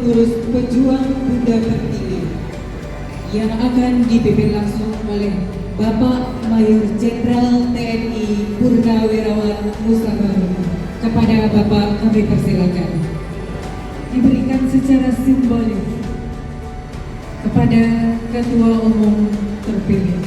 pengurus pejuang Bunda Pertiwi yang akan dipimpin langsung oleh Bapak Mayor Jenderal TNI Purnawirawan Mustafa. Kepada Bapak kami persilakan diberikan secara simbolis kepada Ketua Umum terpilih.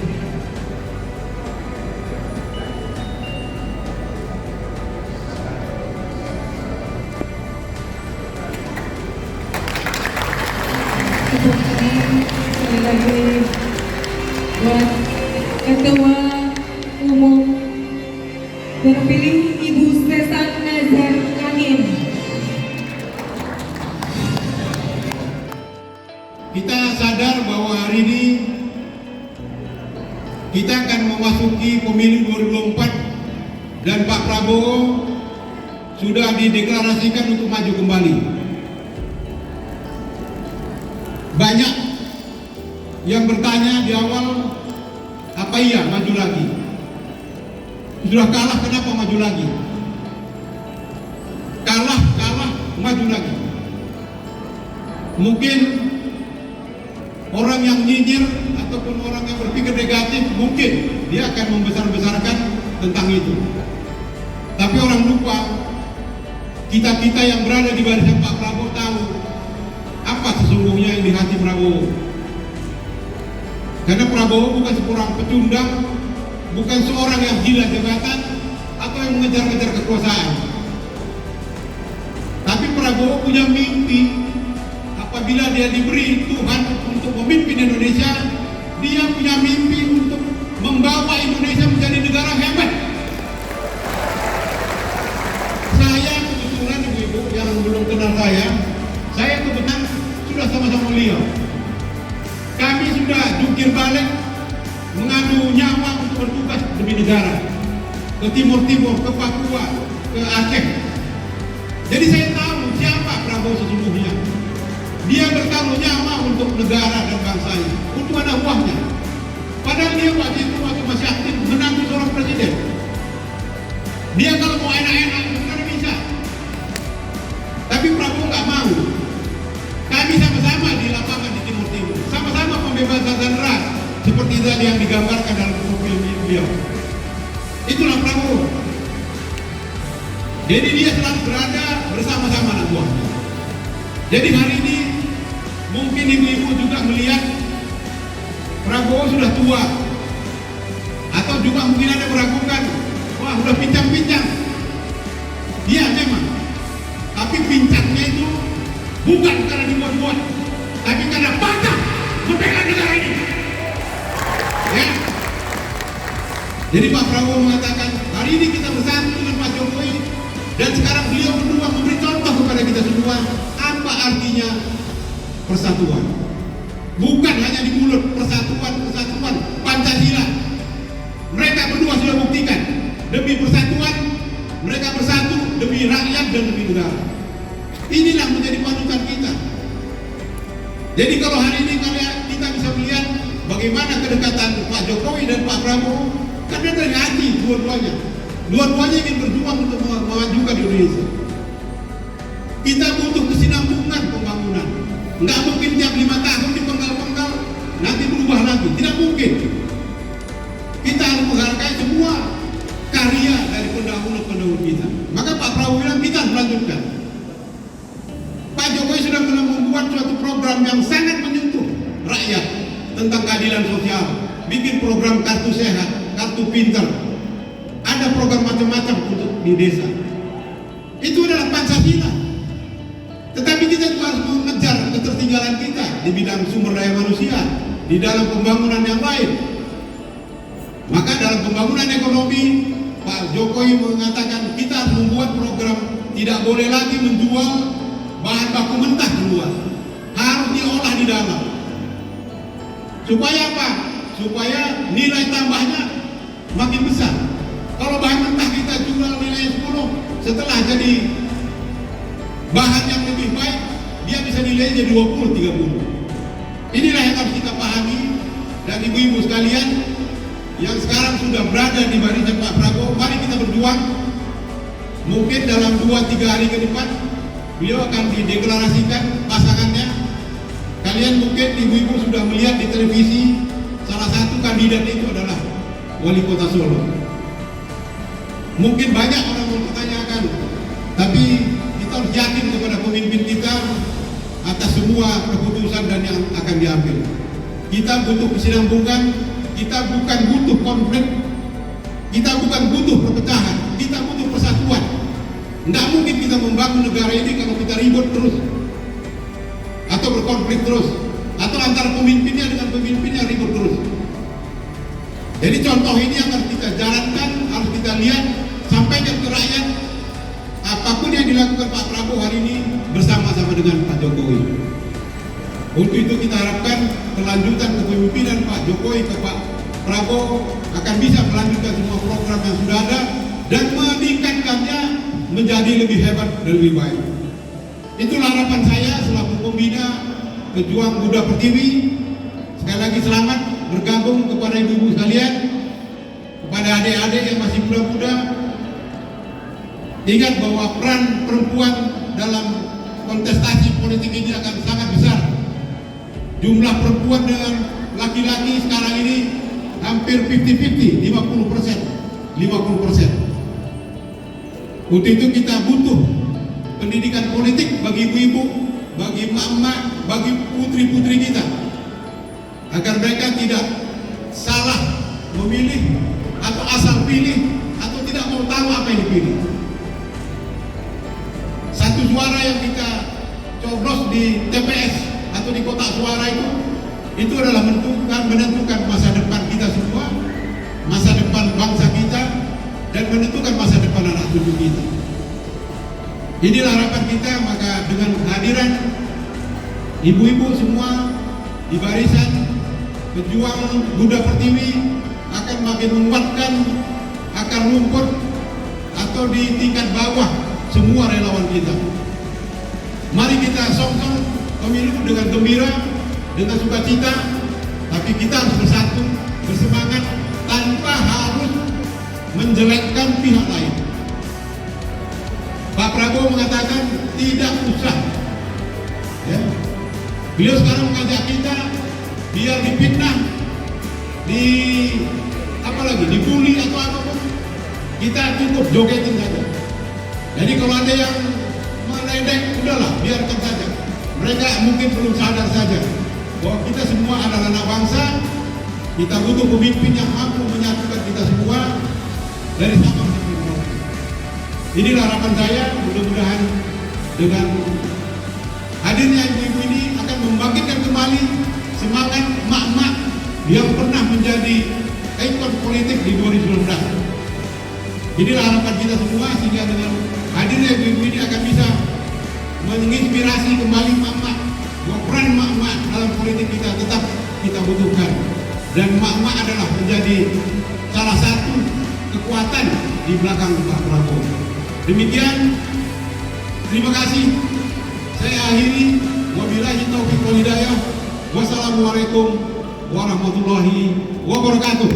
Sekali lagi buat Ketua Umum terpilih Ibu Stesan Nazar Kanin. Kita sadar bahwa hari ini kita akan memasuki pemilu 2024 dan Pak Prabowo sudah dideklarasikan untuk maju kembali. Banyak yang bertanya di awal, apa iya maju lagi? Sudah kalah kenapa maju lagi? Kalah, maju lagi. Mungkin orang yang nyinyir ataupun orang yang berpikir negatif, mungkin dia akan membesar-besarkan tentang itu. Tapi orang lupa, kita-kita yang berada di barisan Pak Prabowo tahu apa sesungguhnya yang di hati Prabowo. Karena Prabowo bukan seorang pecundang, bukan seorang yang gila jabatan atau yang mengejar-ngejar kekuasaan. Tapi Prabowo punya mimpi. Apabila dia diberi Tuhan untuk memimpin Indonesia, dia punya mimpi untuk membawa Indonesia menjadi negara hebat. Saya kebetulan, ibu-ibu yang belum kenal saya kebetulan sudah sama-sama beliau. Kami sudah jungkir balik mengadu nyawa untuk bertugas demi negara, ke timur-timur, ke Papua, ke Aceh. Jadi saya tahu siapa Prabowo sesungguhnya. Dia bertaruh nyawa untuk negara dan bangsanya, untuk anak buahnya. Padahal dia waktu masih aktif menantu seorang presiden. Dia kalau mau enak-enak bukan bisa. Tapi Prabowo nggak mau. Kami sama-sama di lapangan di timur-timur, sama-sama pembebasan sandera seperti tadi yang digambarkan dalam profil beliau. Itulah Prabowo. Jadi dia selalu berada bersama-sama anak buahnya. Jadi hari ini mungkin ibu-ibu juga melihat Prabowo sudah tua, atau juga mungkin ada meragukan, wah udah pincang-pincang. Iya memang, tapi pincangnya itu bukan karena dibuat-buat, tapi karena patah memegang negara ini. Ya. Jadi Pak Prabowo mengatakan hari ini kita bersatu dengan Pak Jokowi, dan sekarang beliau berdua memberi contoh kepada kita semua apa artinya persatuan. Bukan hanya di mulut, persatuan Pancasila. Mereka berdua sudah buktikan demi persatuan, mereka bersatu demi rakyat dan demi negara. Inilah menjadi panutan kita. Jadi kalau hari ini kita bisa melihat bagaimana kedekatan Pak Jokowi dan Pak Prabowo, karena dari hati dua-duanya ingin berjuang untuk memajukan Indonesia. Kita butuh kesinambungan pembangunan. Nggak mungkin tiap 5 tahun dipenggal-penggal nanti berubah lagi, tidak mungkin. Kita harus menghargai semua karya dari pendahulu kita. Maka Pak Prabowo bilang kita harus lanjutkan. Pak Jokowi sudah membuat suatu program yang sangat menyentuh rakyat tentang keadilan sosial, bikin program kartu sehat, kartu pintar, ada program macam-macam untuk di desa. Itu adalah Pancasila. Tetapi kita juga harus mengejar ketertinggalan kita di bidang sumber daya manusia, di dalam pembangunan yang lain. Maka dalam pembangunan ekonomi, Pak Jokowi mengatakan kita harus membuat program, tidak boleh lagi menjual bahan baku mentah keluar, harus diolah di dalam. Supaya apa? Supaya nilai tambahnya makin besar. Kalau bahan mentah kita jual nilai 10, setelah jadi bahan yang lebih baik, dia bisa nilainya 20-30. Inilah yang harus kita pahami. Dan ibu-ibu sekalian yang sekarang sudah berada di barisan Pak Prabowo, mari kita berjuang. Mungkin dalam 2-3 hari ke depan beliau akan dideklarasikan pasangan Kalian mungkin ibu-ibu sudah melihat di televisi salah satu kandidat itu adalah wali kota Solo. Mungkin banyak orang mempertanyakan, tapi kita harus yakin kepada pemimpin kita atas semua keputusan dan yang akan diambil. Kita butuh kesinambungan, kita bukan butuh konflik, kita bukan butuh perpecahan, kita butuh persatuan. Tidak mungkin kita membangun negara ini kalau kita ribut terus atau berkonflik terus, atau antara pemimpinnya dengan pemimpinnya ribut terus. Jadi contoh ini yang harus kita jalankan, harus kita lihat, sampaikan ke rakyat apapun yang dilakukan Pak Prabowo hari ini bersama-sama dengan Pak Jokowi. Untuk itu kita harapkan kelanjutan kepemimpinan Pak Jokowi ke Pak Prabowo akan bisa melanjutkan semua program yang sudah ada dan meningkatkannya menjadi lebih hebat dan lebih baik. Itulah harapan saya selaku pembina pejuang Buddha Pertiwi. Sekali lagi selamat bergabung kepada ibu-ibu sekalian, kepada adik-adik yang masih muda-muda. Ingat bahwa peran perempuan dalam kontestasi politik ini akan sangat besar. Jumlah perempuan dengan laki-laki sekarang ini hampir 50-50, 50%. Untuk itu kita butuh pendidikan politik bagi ibu-ibu, bagi emak-emak, bagi putri-putri kita, agar mereka tidak salah memilih atau asal pilih atau tidak mau tahu apa yang dipilih. Satu suara yang kita coblos di TPS atau di kotak suara itu adalah menentukan masa depan kita semua, masa depan bangsa kita, dan menentukan masa depan anak cucu kita. Inilah harapan kita. Maka dengan kehadiran ibu-ibu semua di barisan pejuang Buddha Pertiwi akan makin menguatkan akar rumput atau di tingkat bawah semua relawan kita. Mari kita song-song pemilu dengan gembira, dengan sukacita, tapi kita harus bersatu, bersemangat tanpa harus menjelekkan pihak lain. Pak Prabowo mengatakan tidak usah. Ya. Beliau sekarang mengajak kita biar dipitnah, dibully atau apapun, kita cukup jogetin saja. Jadi kalau ada yang meledek, udahlah, biarkan saja. Mereka mungkin belum sadar saja bahwa kita semua adalah anak bangsa. Kita butuh pemimpin yang mampu menyatukan kita semua dari Sabang sampai Merauke. Inilah harapan saya. Mudah-mudahan dengan hadirnya ibu-ibu ini akan membangkitkan kembali semangat emak-emak yang pernah menjadi ikon politik di 2019. Inilah harapan kita semua, sehingga dengan hadirnya ibu-ibu ini akan bisa menginspirasi kembali emak-emak bahwa peran emak-emak dalam politik kita tetap kita butuhkan, dan emak-emak adalah menjadi salah satu kekuatan di belakang Pak Prabowo. Demikian, terima kasih. Saya akhiri, wabillahi taufiq wal hidayah. Wassalamualaikum warahmatullahi wabarakatuh.